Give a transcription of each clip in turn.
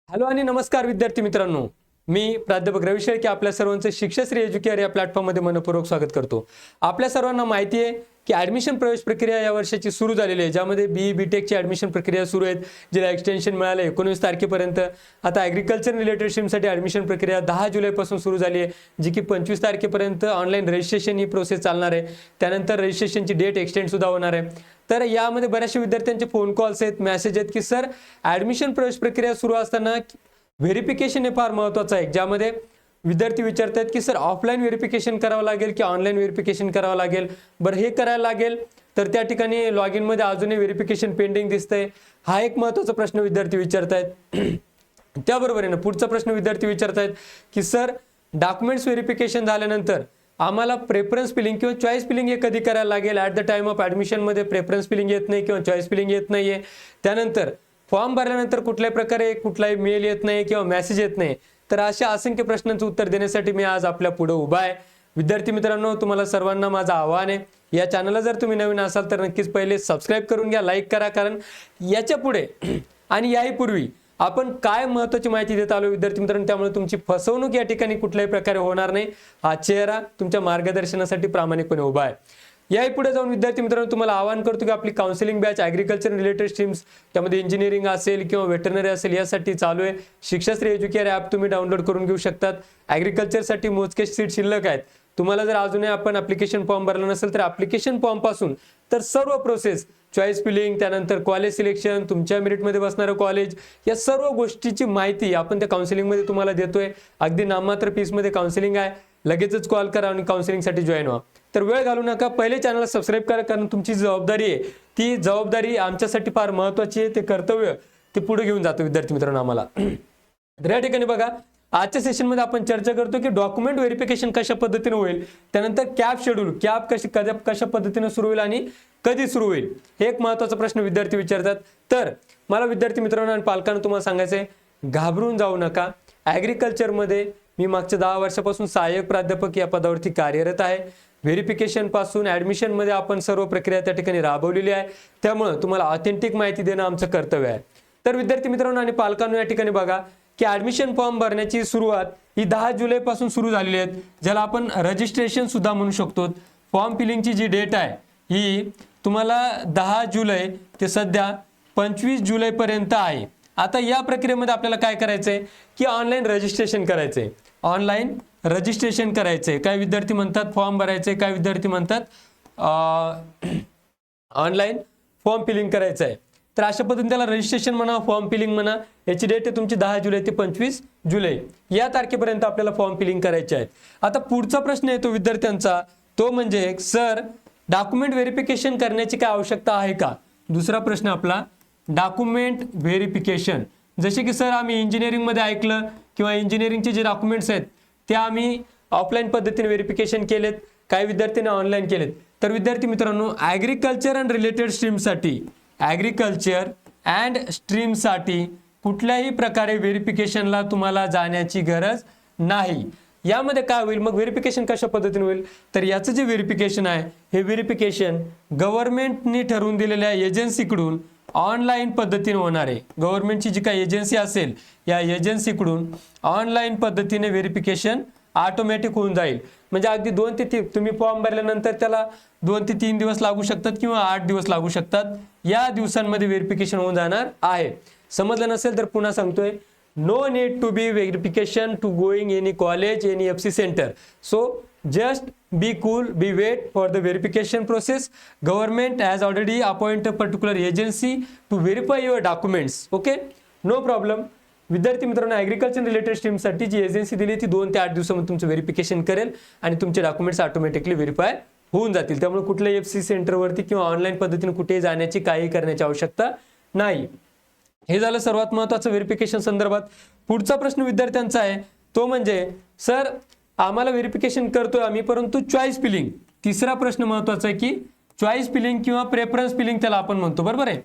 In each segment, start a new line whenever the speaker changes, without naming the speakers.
Hello आणि नमस्कार विद्यार्थी मित्रांनो, मी प्राध्यापक रवी शेळके आपल्या सर्वांचे शिक्षाश्री एज्युकेअर या प्लॅटफॉर्ममध्ये मनपूर्वक स्वागत करतो। आपल्या सर्वांना माहिती आहे की ॲडमिशन प्रवेश प्रक्रिया या वर्षाची सुरू झालेली आहे, ज्यामध्ये BE BTechची ॲडमिशन प्रक्रिया सुरू आहे, जिला एक्सटेन्शन मिळाले 19 तारखेपर्यंत। आता ॲग्रिकल्चर रिलेटेड स्ट्रीमसाठी ॲडमिशन प्रक्रिया 10 जुलैपासून सुरू झाली आहे, जी की 25 तारखेपर्यंत ऑनलाईन रजिस्ट्रेशन ही प्रोसेस चालणार आहे। त्यानंतर रजिस्ट्रेशनची डेट एक्सटेंड सुद्धा होणार आहे। तर यामध्ये बऱ्याचशा विद्यार्थ्यांचे फोन कॉल्स आहेत, मेसेज आहेत की सर ॲडमिशन प्रवेश प्रक्रिया सुरू असताना व्हेरिफिकेशन हे फार महत्त्वाचं आहे, ज्यामध्ये विद्यार्थी विचारतात की सर ऑफलाईन व्हेरिफिकेशन करावं लागेल की ऑनलाईन व्हेरिफिकेशन करावं लागेल। बरं, हे करायला लागेल तर त्या ठिकाणी लॉग इनमध्ये अजूनही व्हेरिफिकेशन पेंडिंग दिसतंय, हा एक महत्त्वाचा प्रश्न विद्यार्थी विचारतायत। त्याबरोबर आहे ना, पुढचा प्रश्न विद्यार्थी विचारतायत की सर डॉक्युमेंट्स व्हेरिफिकेशन झाल्यानंतर आम्हाला प्रेफरन्स फिलिंग किंवा चॉईस फिलिंग हे कधी करायला लागेल। ॲट द टाइम ऑफ ॲडमिशनमध्ये प्रेफरन्स फिलिंग येत नाही किंवा चॉईस फिलिंग येत नाही आहे। त्यानंतर फॉर्म भरल्यानंतर कुठल्याही प्रकारे कुठलाही मेल येत नाही किंवा मेसेज येत नाही। तर अशा असंख्य प्रश्नांचं उत्तर देण्यासाठी मी आज आपल्या पुढे उभा आहे। विद्यार्थी मित्रांनो, तुम्हाला सर्वांना माझं आव्हान आहे, या चॅनलला जर तुम्ही नवीन असाल तर नक्कीच पहिले सबस्क्राईब करून घ्या, लाईक करा, कारण याच्या पुढे आणि याही पूर्वी आपण काय महत्त्वाची माहिती देत आलो विद्यार्थी मित्रांनो, त्यामुळे तुमची फसवणूक या ठिकाणी कुठल्याही प्रकारे होणार नाही। हा चेहरा तुमच्या मार्गदर्शनासाठी प्रामाणिकपणे उभा आहे। याही पुढे जाऊन विद्यार्थी मित्रांनो, तुम्हाला आवाहन करतो की आपली counselling batch agriculture related streams, त्यामध्ये इंजिनिअरिंग असेल किंवा वेटरनरी असेल, यासाठी चालू आहे। शिक्षाश्री एज्युकेअर ॲप तुम्ही डाउनलोड करून घेऊ शकतात। ॲग्रिकल्चरसाठी मोजके सीट शिल्लक आहेत। तुम्हाला जर अजूनही आपण ॲप्लिकेशन फॉर्म भरला नसेल तर ॲप्लिकेशन फॉर्मपासून तर सर्व प्रोसेस, चॉईस फिलिंग, त्यानंतर कॉलेज सिलेक्शन, तुमच्या मेरिटमध्ये बसणारं कॉलेज, या सर्व गोष्टीची माहिती आपण त्या काउन्सिलिंगमध्ये तुम्हाला देतोय। अगदी नाममात्र फीसमध्ये काउन्सिलिंग आहे, लगेचच कॉल करा आणि काउन्सिलिंगसाठी जॉईन व्हा। तर वेळ घालू नका, पहिले चॅनलला सबस्क्राईब करा, कारण तुमची जबाबदारी आहे, ती जबाबदारी आमच्यासाठी फार महत्त्वाची आहे। ते कर्तव्य ते पुढे घेऊन जातो विद्यार्थी मित्रांनो आम्हाला। तर या ठिकाणी बघा, आजच्या सेशनमध्ये आपण चर्चा करतो की डॉक्युमेंट व्हेरिफिकेशन कशा पद्धतीने होईल, त्यानंतर कॅप शेड्यूल, कॅप कशा पद्धतीने सुरू होईल आणि कधी सुरू होईल, हे एक महत्त्वाचा प्रश्न विद्यार्थी विचारतात। तर मला विद्यार्थी मित्रांनो आणि पालकांना तुम्हाला सांगायचं आहे, घाबरून जाऊ नका। ॲग्रिकल्चरमध्ये मी मागच्या 10 वर्षापासून सहाय्यक प्राध्यापक या पदावरती कार्यरत आहे। व्हेरिफिकेशन पासून ॲडमिशनमध्ये आपण सर्व प्रक्रिया त्या ठिकाणी राबवलेली आहे, त्यामुळे तुम्हाला ऑथेंटिक माहिती देणं आमचं कर्तव्य आहे। तर विद्यार्थी मित्रांनो आणि पालकांनो, या ठिकाणी बघा की ॲडमिशन फॉर्म भरण्याची सुरुवात ही 10 जुलैपासून सुरू झालेली आहे, ज्याला आपण रजिस्ट्रेशन सुद्धा म्हणू शकतो। फॉर्म फिलिंगची जी डेट आहे ही तुम्हाला 10 जुलै ते सध्या 25 जुलैपर्यंत आहे। आता या प्रक्रियेमध्ये आपल्याला काय करायचं आहे की ऑनलाईन रजिस्ट्रेशन करायचं आहे। ऑनलाईन रजिस्ट्रेशन करायचं आहे, काय विद्यार्थी म्हणतात फॉर्म भरायचं आहे, काय विद्यार्थी म्हणतात ऑनलाईन फॉर्म फिलिंग करायचं आहे। तर अशा पद्धतीने त्याला रजिस्ट्रेशन म्हणा, फॉर्म फिलिंग म्हणा, याची डेट आहे तुमची 10 जुलै ते 25 जुलै या तारखेपर्यंत आपल्याला फॉर्म फिलिंग करायचे आहेत। आता पुढचा प्रश्न येतो विद्यार्थ्यांचा, तो म्हणजे सर डॉक्युमेंट व्हेरिफिकेशन करण्याची काय आवश्यकता आहे का। दुसरा प्रश्न आपला डॉक्युमेंट व्हेरिफिकेशन, जसे की सर आम्ही इंजिनिअरिंगमध्ये ऐकलं किंवा इंजिनिअरिंगचे जे डॉक्युमेंट्स आहेत ते आम्ही ऑफलाईन पद्धतीने व्हेरिफिकेशन केलेत, काही विद्यार्थ्यांनी ऑनलाईन केलेत। तर विद्यार्थी मित्रांनो, ॲग्रिकल्चर अँड रिलेटेड स्ट्रीमसाठी, ॲग्रिकल्चर अँड स्ट्रीमसाठी कुठल्याही प्रकारे व्हेरिफिकेशनला तुम्हाला जाण्याची गरज नाही। यामध्ये काय होईल मग, व्हेरिफिकेशन कशा पद्धतीने होईल, तर याचं जे व्हेरिफिकेशन आहे हे व्हेरिफिकेशन गव्हर्नमेंटने ठरवून दिलेल्या एजन्सीकडून ऑनलाईन पद्धतीने होणार आहे। गव्हर्नमेंटची जी काही एजन्सी असेल, या एजन्सीकडून ऑनलाईन पद्धतीने व्हेरिफिकेशन ऑटोमॅटिक होऊन जाईल। म्हणजे अगदी 2 ते 3 तुम्ही फॉर्म भरल्यानंतर त्याला 2 ते 3 दिवस लागू शकतात किंवा 8 दिवस लागू शकतात, या दिवसांमध्ये व्हेरिफिकेशन होऊन जाणार आहे। समजलं नसेल तर पुन्हा सांगतोय, no need to be verification to going any college, any FC centre, so just be cool, be wait for the verification process. Government has already appointed a particular agency to verify your documents. Okay, no problem. विद्यार्थी मित्रांनो, agriculture related स्ट्रीमसाठी जी agency दिली ती 2 ते 8 दिवसामध्ये तुमचं verification करेल आणि तुमचे डॉक्युमेंट्स ऑटोमॅटिकली व्हेरीफाय होऊन जातील। त्यामुळे कुठल्याही FC सेंटरवरती किंवा ऑनलाईन पद्धतीने कुठेही जाण्याची, काही करण्याची आवश्यकता नाही। हे झालं सर्वात महत्त्वाचं व्हेरिफिकेशन संदर्भात। पुढचा प्रश्न विद्यार्थ्यांचा आहे, तो म्हणजे सर आम्हाला व्हेरिफिकेशन करतोय आम्ही, परंतु चॉईस फिलिंग, तिसरा प्रश्न महत्त्वाचा आहे की चॉईस फिलिंग किंवा प्रेफरन्स फिलिंग त्याला आपण म्हणतो, बरोबर आहे।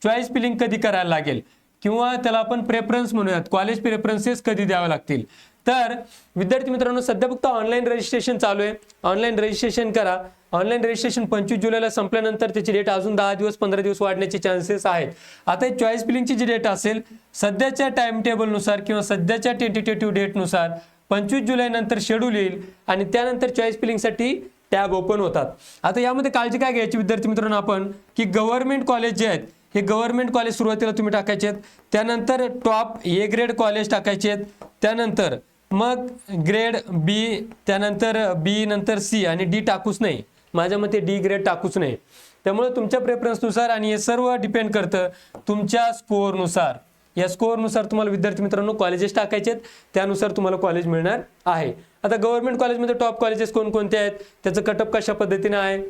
चॉईस फिलिंग कधी करायला लागेल किंवा त्याला आपण प्रेफरन्स म्हणूयात, कॉलेज प्रेफरन्सेस कधी द्यावे लागतील। तर विद्यार्थी मित्रांनो सध्या फक्त ऑनलाईन रजिस्ट्रेशन चालू आहे, ऑनलाईन रजिस्ट्रेशन करा. ऑनलाईन रजिस्ट्रेशन 25 जुलैला संपल्यानंतर त्याची डेट अजून 10 दिवस 15 दिवस वाढण्याचे चान्सेस आहेत. आता चॉईस फिलिंगची जी डेट असेल सध्याच्या टाइम टेबलनुसार किंवा सध्याच्या टेंटेटिव्ह डेटनुसार 25 जुलै नंतर शेड्यूल येईल आणि त्यानंतर चॉईस फिलिंगसाठी टॅब ओपन होतात. आता यामध्ये काळजी काय घ्यायची विद्यार्थी मित्रांनो आपण, की गव्हर्नमेंट कॉलेज जे आहेत हे गव्हर्नमेंट कॉलेज सुरुवातीला तुम्ही टाकायचे आहेत, त्यानंतर टॉप ए ग्रेड कॉलेज टाकायचे आहेत, त्यानंतर मग ग्रेड बी, त्यानंतर बी नंतर सी आणि डी टाकूच नाही. माझ्या मते डी ग्रेड टाकूच नाही. त्यामुळे तुमच्या प्रेफरन्सनुसार आणि हे सर्व डिपेंड करतं तुमच्या स्कोअरनुसार. या स्कोअरनुसार तुम्हाला विद्यार्थी मित्रांनो कॉलेजेस टाकायचे आहेत, त्यानुसार तुम्हाला कॉलेज मिळणार आहे. आता गव्हर्नमेंट कॉलेजमध्ये टॉप कॉलेजेस कोणकोणते आहेत, त्याचं कटअप कशा पद्धतीने आहे,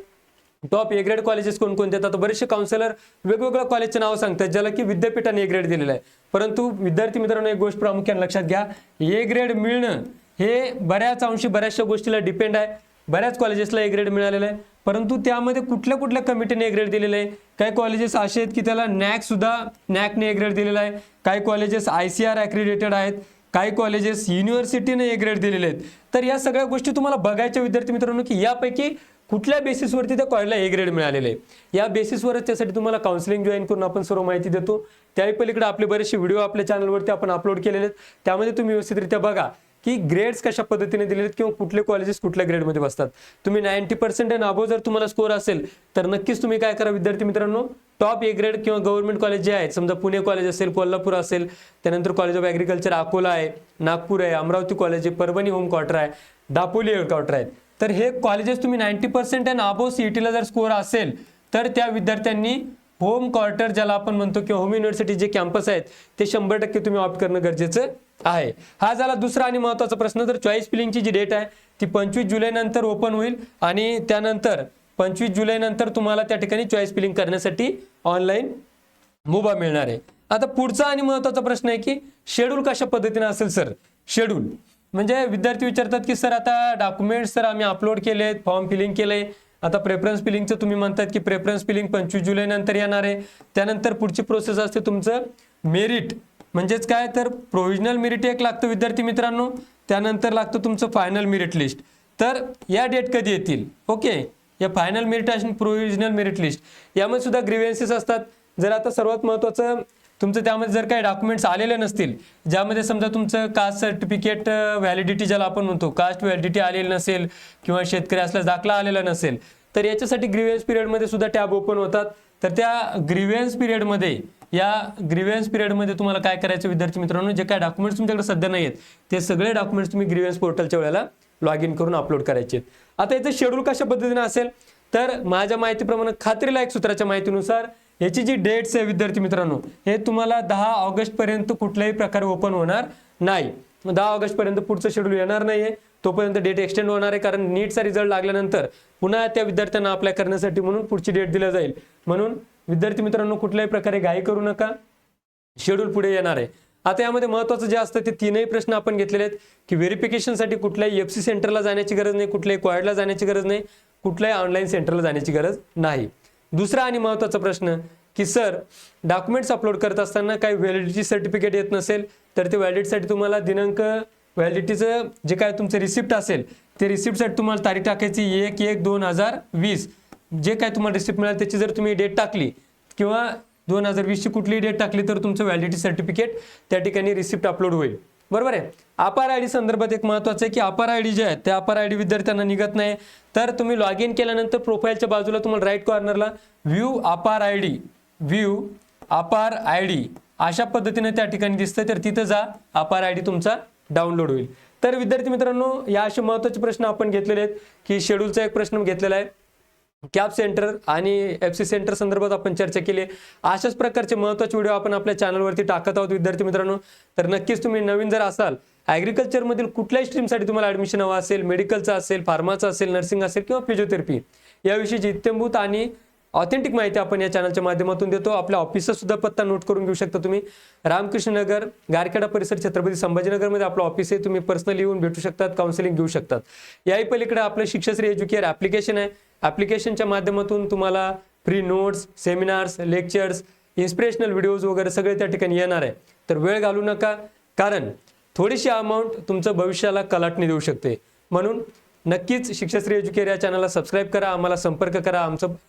टॉप ए ग्रेड कॉलेजेस कोणकोणते आहेत. आता बरेचसे काउन्सिलर वेगवेगळ्या कॉलेजचे नाव सांगतात ज्याला की विद्यापीठाने ए ग्रेड दिलेलं आहे. परंतु विद्यार्थी मित्रांनो एक गोष्ट प्रामुख्याने लक्षात घ्या, ए ग्रेड मिळणं हे बऱ्याच अंशी बऱ्याचशा गोष्टीला डिपेंड आहे. बऱ्याच कॉलेजेसला ए ग्रेड मिळालेलं आहे, परंतु त्यामध्ये कुठल्या कुठल्या कमिटीने ए ग्रेड दिलेलं आहे. काही कॉलेजेस असे आहेत की त्याला नॅकने ए ग्रेड दिलेला आहे, काही कॉलेजेस ICAR ॲक्रिडेटेड आहेत, काही कॉलेजेस युनिव्हर्सिटीने ए ग्रेड दिलेले आहेत. तर या सगळ्या गोष्टी तुम्हाला बघायच्या विद्यार्थी मित्रांनो की यापैकी कुठल्या बेसिसवरती त्या कॉलेजला ए ग्रेड मिळालेले आहे. या बेसिसवरच त्यासाठी तुम्हाला काउन्सिलिंग जॉईन करून आपण सर्व माहिती देतो. त्याही पलीकडे आपले बरेचसे व्हिडिओ आपल्या चॅनलवरती आपण अपलोड केलेले आहेत, त्यामध्ये तुम्ही व्यवस्थितरित्या बघा की ग्रेड्स कशा पद्धतीने दिलेले आहेत किंवा कुठले कॉलेजेस कुठल्या ग्रेडमध्ये बसतात. तुम्ही 90% आणि अबोव जर तुम्हाला स्कोअर असेल तर नक्कीच तुम्ही काय करा विद्यार्थी मित्रांनो, टॉप ए ग्रेड किंवा गव्हर्नमेंट कॉलेज जे आहेत, समजा पुणे कॉलेज असेल, कोल्हापूर असेल, त्यानंतर कॉलेज ऑफ ॲग्रिकल्चर अकोला आहे, नागपूर आहे, अमरावती कॉलेज आहे, परभणी होम क्वार्टर आहे, दापोली होम क्वार्टर आहे. तर हे कॉलेजेस तुम्ही 90% आणि अबोव CETला जर स्कोअर असेल तर त्या विद्यार्थ्यांनी होम क्वार्टर ज्याला आपण म्हणतो किंवा होम युनिव्हर्सिटी जे कॅम्पस आहेत ते 100% तुम्ही ऑप्ट करणं गरजेचं आहे. हा झाला दुसरा आणि महत्त्वाचा प्रश्न. तर चॉईस फिलिंगची जी डेट आहे ती 25 जुलै नंतर ओपन होईल आणि त्यानंतर 25 जुलै नंतर तुम्हाला त्या ठिकाणी चॉईस फिलिंग करण्यासाठी ऑनलाईन मुभा मिळणार आहे. आता पुढचा आणि महत्त्वाचा प्रश्न आहे की शेड्यूल कशा पद्धतीने असेल. सर शेड्यूल म्हणजे विद्यार्थी विचारतात की सर आता डॉक्युमेंट्स तर आम्ही अपलोड केले आहेत, फॉर्म फिलिंग केलंय, आता प्रेफरन्स फिलिंगचं तुम्ही म्हणतात की प्रेफरन्स फिलिंग 25 जुलै नंतर येणार आहे. त्यानंतर पुढची प्रोसेस असते तुमचं मेरिट, म्हणजेच काय तर प्रोव्हिजनल मेरिट एक लागतं विद्यार्थी मित्रांनो, त्यानंतर लागतं तुमचं फायनल मेरिट लिस्ट. तर या डेट कधी येतील. ओके, या फायनल मेरिट आणि प्रोव्हिजनल मेरिट लिस्ट यामध्ये सुद्धा ग्रीव्हन्सेस असतात. जर आता सर्वात महत्त्वाचं तुमचं त्यामध्ये जर काही डॉक्युमेंट्स आलेले नसतील, ज्यामध्ये समजा तुमचं कास्ट सर्टिफिकेट व्हॅलिडिटी ज्याला आपण म्हणतो कास्ट व्हॅलिडिटी आलेली नसेल किंवा शेतकरी असल्यास दाखला आलेला नसेल, तर याच्यासाठी ग्रीव्हन्स पिरियडमध्ये सुद्धा टॅब ओपन होतात. तर त्या ग्रीव्हन्स पिरियडमध्ये तुम्हाला काय करायचं विद्यार्थी मित्रांनो, जे काय डॉक्युमेंट्स तुमच्याकडे सध्या नाही आहेत ते सगळे डॉक्युमेंट्स तुम्ही ग्रीव्हन्स पोर्टलच्या वेळेला लॉग इन करून अपलोड करायचे. आता याचं शेड्यूल कशा पद्धतीने असेल तर माझ्या माहितीप्रमाणे खात्रीलायक सूत्राच्या माहितीनुसार याची जी डेट्स आहे विद्यार्थी मित्रांनो हे तुम्हाला 10 ऑगस्ट पर्यंत कुठल्याही प्रकारे ओपन होणार नाही. 10 ऑगस्ट पर्यंत पुढचं शेड्यूल येणार नाहीये, तोपर्यंत डेट एक्सटेंड होणार आहे. कारण नीटचा रिझल्ट लागल्यानंतर पुन्हा त्या विद्यार्थ्यांना अप्लाय करण्यासाठी म्हणून पुढची डेट दिली जाईल. म्हणून विद्यार्थी मित्रांनो कुठल्याही प्रकारे घाई करू नका, शेड्यूल पुढे येणार आहे. आता यामध्ये महत्त्वाचं जे असतं ते तीनही प्रश्न आपण घेतलेले आहेत की व्हेरिफिकेशनसाठी कुठल्याही FC सेंटरला जाण्याची गरज नाही, कुठल्याही क्वाडला जाण्याची गरज नाही, कुठल्याही ऑनलाईन सेंटरला जाण्याची गरज नाही. दुसरा आणि महत्त्वाचा प्रश्न की सर डॉक्युमेंट्स अपलोड करत असताना काही व्हॅलिडिटी सर्टिफिकेट येत नसेल तर ते व्हॅलिडिटीसाठी तुम्हाला दिनांक व्हॅलिडिटीचं जे काय तुमचं रिसिप्ट असेल ते रिसिप्टसाठी तुम्हाला तारीख टाकायची 1/1/2020. जे काय तुम्हाला रिसिप्ट मिळाल त्याची जर तुम्ही डेट टाकली किंवा 2020ची कुठलीही डेट टाकली तर तुमचं व्हॅलिडिटी सर्टिफिकेट त्या ठिकाणी रिसिप्ट अपलोड होईल. बरोबर आहे. अपार आय डी संदर्भात एक महत्त्वाचं आहे की अपार आय डी जे आहे त्या अपार आय डी विद्यार्थ्यांना निघत नाही. तर तुम्ही लॉग इन केल्यानंतर प्रोफाईलच्या बाजूला तुम्हाला राईट कॉर्नरला व्ह्यू अपार आय डी अशा पद्धतीने त्या ठिकाणी दिसतं, तर तिथं जा, अपार आय डी तुमचा डाउनलोड होईल. तर विद्यार्थी मित्रांनो या असे महत्त्वाचे प्रश्न आपण घेतलेले आहेत की शेड्यूलचा एक प्रश्न घेतलेला आहे, कॅप सेंटर आणि FC सेंटर संदर्भात आपण चर्चा केली. अशाच प्रकारचे महत्त्वाचे व्हिडिओ आपण आपल्या चॅनलवरती टाकत आहोत विद्यार्थी मित्रांनो. तर नक्कीच तुम्ही नवीन जर असाल, ॲग्रिकल्चरमधील कुठल्याही स्ट्रीमसाठी तुम्हाला ॲडमिशन हवं असेल, मेडिकलचं असेल, फार्माचं असेल, नर्सिंग असेल किंवा फिजिओथेरपी याविषयीची इत्यंभूत आणि ऑथेंटिक माहिती आपण या चॅनलच्या माध्यमातून देतो. आपल्या ऑफिसचा सुद्धा पत्ता नोट करून घेऊ शकता तुम्ही. रामकृष्ण नगर, गारखेडा परिसर, छत्रपती संभाजीनगरमध्ये आपलं ऑफिस आहे. तुम्ही पर्सनली येऊन भेटू शकतात, काउन्सिलिंग घेऊ शकतात. याही पलीकडे आपलं शिक्षश्री एज्युकेअर ॲप्लिकेशन आहे. ॲप्लिकेशनच्या माध्यमातून तुम्हाला free notes, seminars, lectures, inspirational videos वगैरे सगळे त्या ठिकाणी येणार आहे. तर वेळ घालू नका, कारण थोडीशी अमाऊंट तुमचं भविष्याला कलाटणी देऊ शकते. म्हणून नक्कीच शिक्षाश्री एज्युकेअर या चॅनलला सबस्क्राईब करा, आम्हाला संपर्क करा.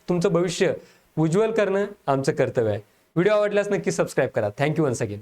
तुमचं भविष्य उज्ज्वल करणं आमचं कर्तव्य आहे. व्हिडिओ आवडल्यास नक्की सबस्क्राईब करा. Thank you once again.